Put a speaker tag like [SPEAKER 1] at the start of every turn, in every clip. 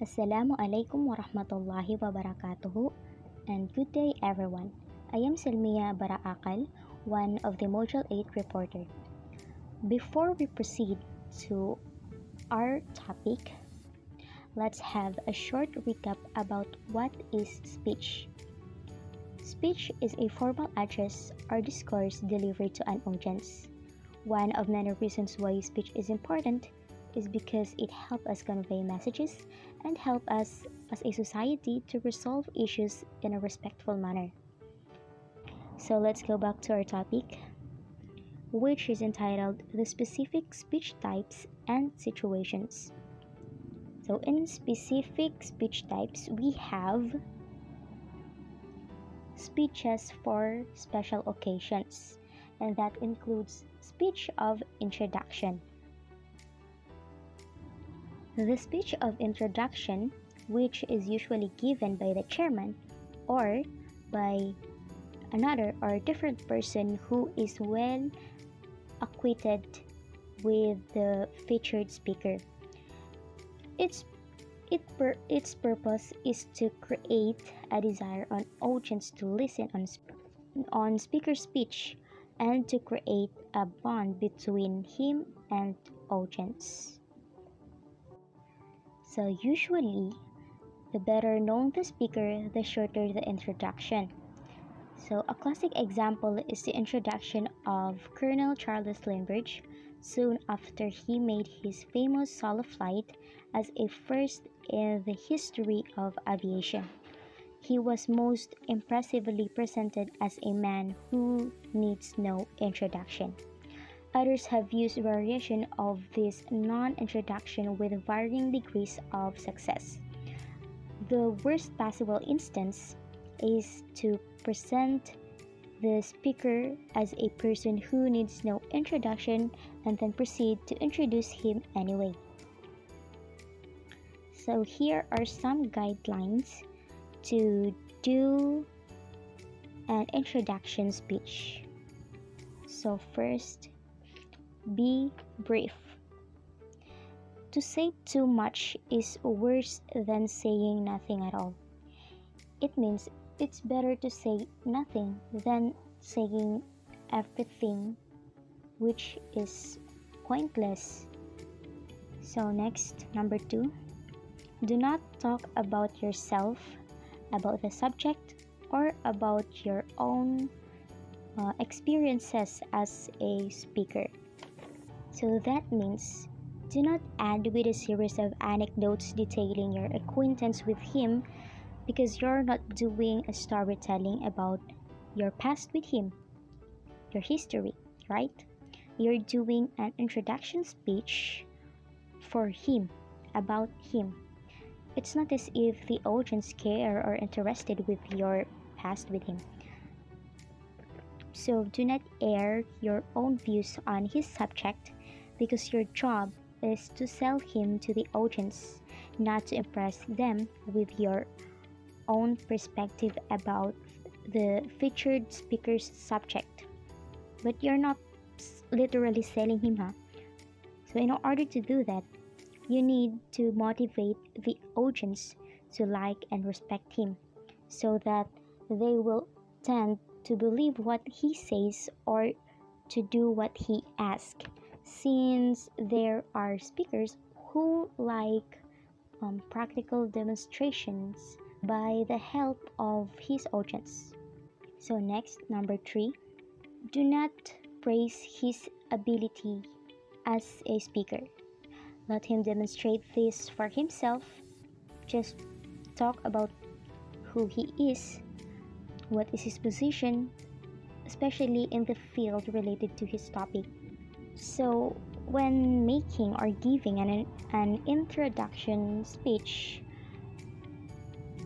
[SPEAKER 1] Assalamu alaikum warahmatullahi wabarakatuh, and good day everyone. I am Selmia Bara-acal, one of the Module 8 reporter. Before we proceed to our topic, let's have a short recap about what is speech. Speech is a formal address or discourse delivered to an audience. One of many reasons why speech is important is because it helps us convey messages and help us as a society to resolve issues in a respectful manner. So let's go back to our topic, which is entitled The Specific Speech Types and Situations. So in specific speech types, we have speeches for special occasions, and that includes speech of introduction. The speech of introduction, which is usually given by the chairman or by another or different person who is well acquainted with the featured speaker. Its purpose is to create a desire on audience to listen on speaker's speech and to create a bond between him and audience. So usually, the better known the speaker, the shorter the introduction. So a classic example is the introduction of Colonel Charles Lindbergh soon after he made his famous solo flight as a first in the history of aviation. He was most impressively presented as a man who needs no introduction. Others have used variation of this non-introduction with varying degrees of success. The worst possible instance is to present the speaker as a person who needs no introduction and then proceed to introduce him anyway. So here are some guidelines to do an introduction speech. So first, be brief. To say too much is worse than saying nothing at all. It means it's better to say nothing than saying everything, which is pointless. So next, number 2, do not talk about yourself, about the subject, or about your own experiences as a speaker. So that means do not add with a series of anecdotes detailing your acquaintance with him because you're not doing a storytelling about your past with him, your history, right? You're doing an introduction speech for him, about him. It's not as if the audience care or interested with your past with him. So do not air your own views on his subject because your job is to sell him to the audience, not to impress them with your own perspective about the featured speaker's subject. But you're not literally selling him, huh? So in order to do that, you need to motivate the audience to like and respect him so that they will tend to believe what he says or to do what he asks, since there are speakers who like practical demonstrations by the help of his audience. So next, number 3, do not praise his ability as a speaker. Let him demonstrate this for himself. Just talk about who he is, what is his position, especially in the field related to his topic. So when making or giving an introduction speech,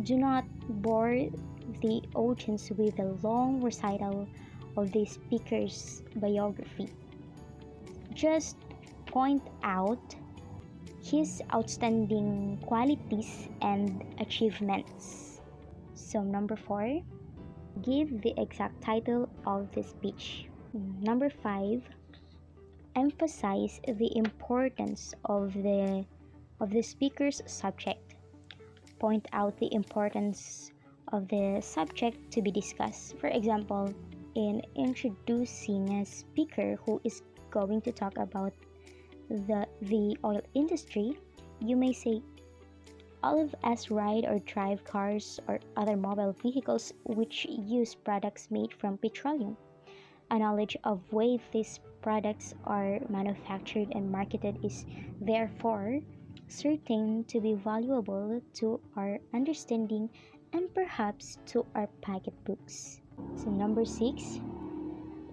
[SPEAKER 1] do not bore the audience with a long recital of the speaker's biography. Just point out his outstanding qualities and achievements. So number 4, give the exact title of the speech. Number 5, emphasize the importance of the speaker's subject. point out the importance of the subject to be discussed. For example, in introducing a speaker who is going to talk about the oil industry, you may say, all of us ride or drive cars or other mobile vehicles which use products made from petroleum. A knowledge of way these products are manufactured and marketed is therefore certain to be valuable to our understanding and perhaps to our pocketbooks. So number 6,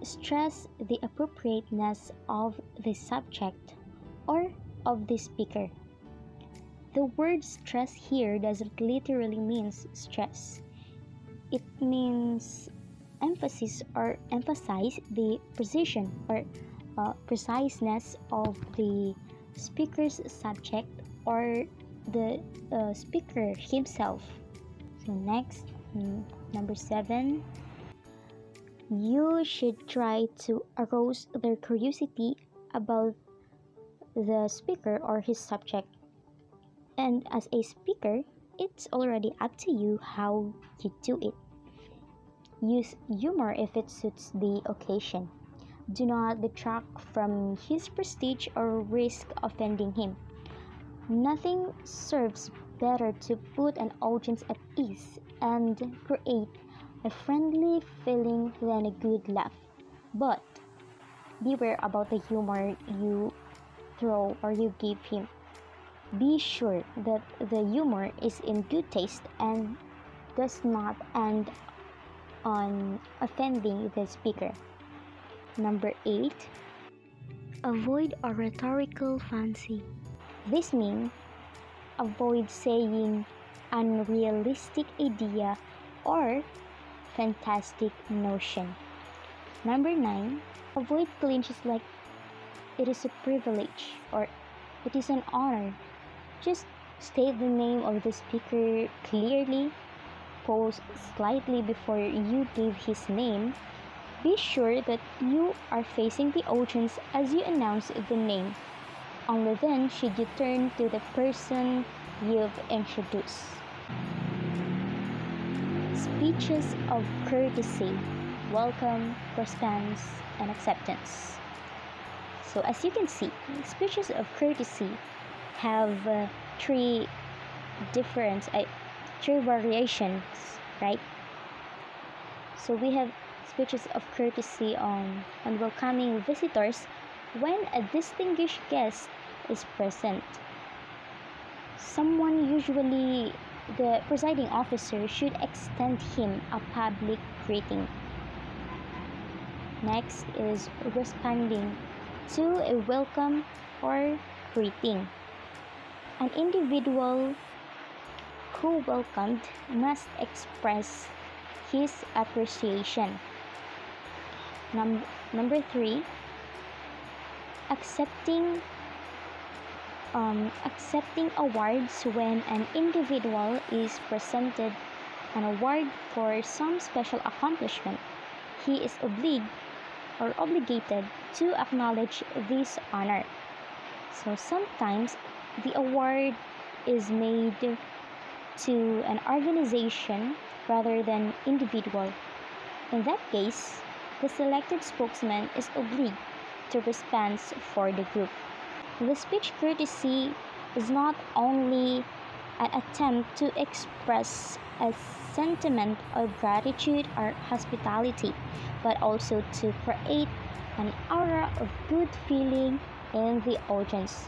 [SPEAKER 1] stress the appropriateness of the subject or of the speaker. The word stress here doesn't literally mean stress. It means emphasis or emphasize the precision or preciseness of the speaker's subject or the speaker himself. So next, number 7, you should try to arouse their curiosity about the speaker or his subject. And as a speaker, it's already up to you how you do it. Use humor if it suits the occasion. Do not detract from his prestige or risk offending him. Nothing serves better to put an audience at ease and create a friendly feeling than a good laugh. But beware about the humor you throw or you give him. Be sure that the humor is in good taste and does not end on offending the speaker. Number 8, avoid a rhetorical fancy. This means avoid saying unrealistic idea or fantastic notion. Number 9, avoid clinches like it is a privilege or it is an honor. Just state the name of the speaker clearly. Pause slightly before you give his name. Be sure that you are facing the audience as you announce the name. Only then should you turn to the person you've introduced. Speeches of courtesy, welcome, response, and acceptance. So as you can see, speeches of courtesy have three variations, right? So we have speeches of courtesy on welcoming visitors when a distinguished guest is present. Someone, usually the presiding officer, should extend him a public greeting. Next is responding to a welcome or greeting. An individual who welcomed must express his appreciation. Number 3, accepting awards when an individual is presented an award for some special accomplishment. He is obligated to acknowledge this honor. So sometimes the award is made to an organization rather than individual. In that case, the selected spokesman is obliged to respond for the group. The speech courtesy is not only an attempt to express a sentiment of gratitude or hospitality, but also to create an aura of good feeling in the audience.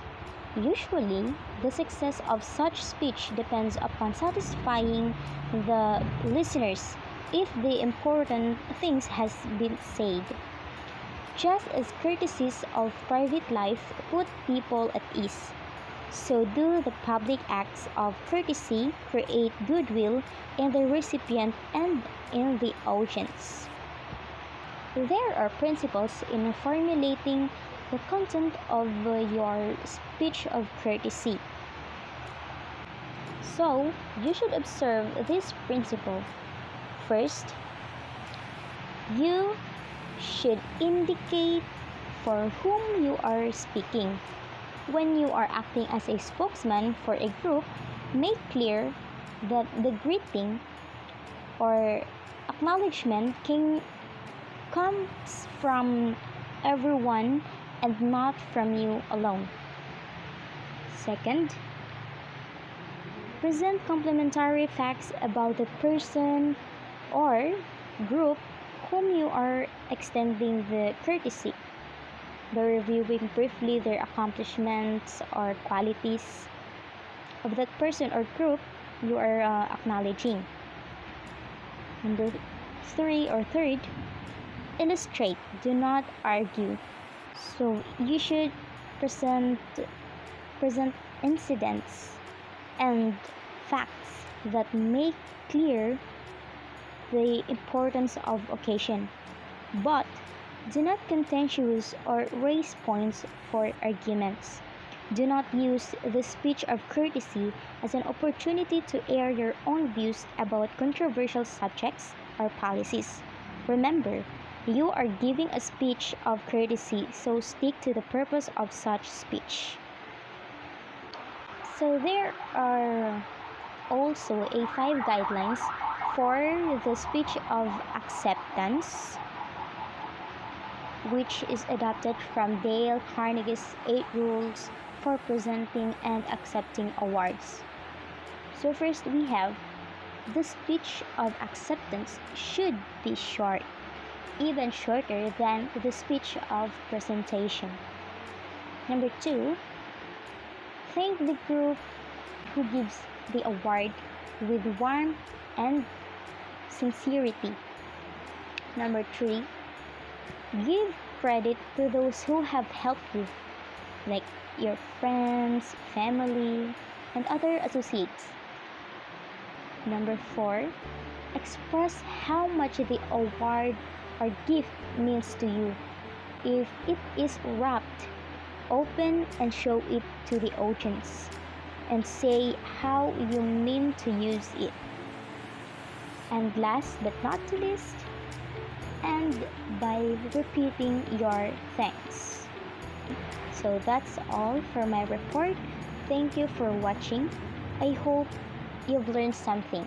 [SPEAKER 1] Usually, the success of such speech depends upon satisfying the listeners if the important things has been said. Just as courtesies of private life put people at ease, so do the public acts of courtesy create goodwill in the recipient and in the audience. There are principles in formulating the content of your speech of courtesy. So, you should observe this principle. First, you should indicate for whom you are speaking. When you are acting as a spokesman for a group, make clear that the greeting or acknowledgement comes from everyone and not from you alone. Second, present complementary facts about the person or group whom you are extending the courtesy, by reviewing briefly their accomplishments or qualities of that person or group you are acknowledging. Number three or third, illustrate, do not argue. So you should present present incidents and facts that make clear the importance of occasion, but do not contentious or raise points for arguments. Do not use the speech of courtesy as an opportunity to air your own views about controversial subjects or policies. Remember, you are giving a speech of courtesy, so stick to the purpose of such speech. So there are also a 5 guidelines for the speech of acceptance, which is adapted from Dale Carnegie's 8 rules for presenting and accepting awards. So first we have the speech of acceptance should be short, even shorter than the speech of presentation. Number 2, thank the group who gives the award with warmth and sincerity. Number 3, give credit to those who have helped you, like your friends, family, and other associates. Number 4, express how much the award or gift means to you. If it is wrapped, open and show it to the audience, and say how you mean to use it. And last but not least, end by repeating your thanks. So that's all for my report. Thank you for watching. I hope you've learned something.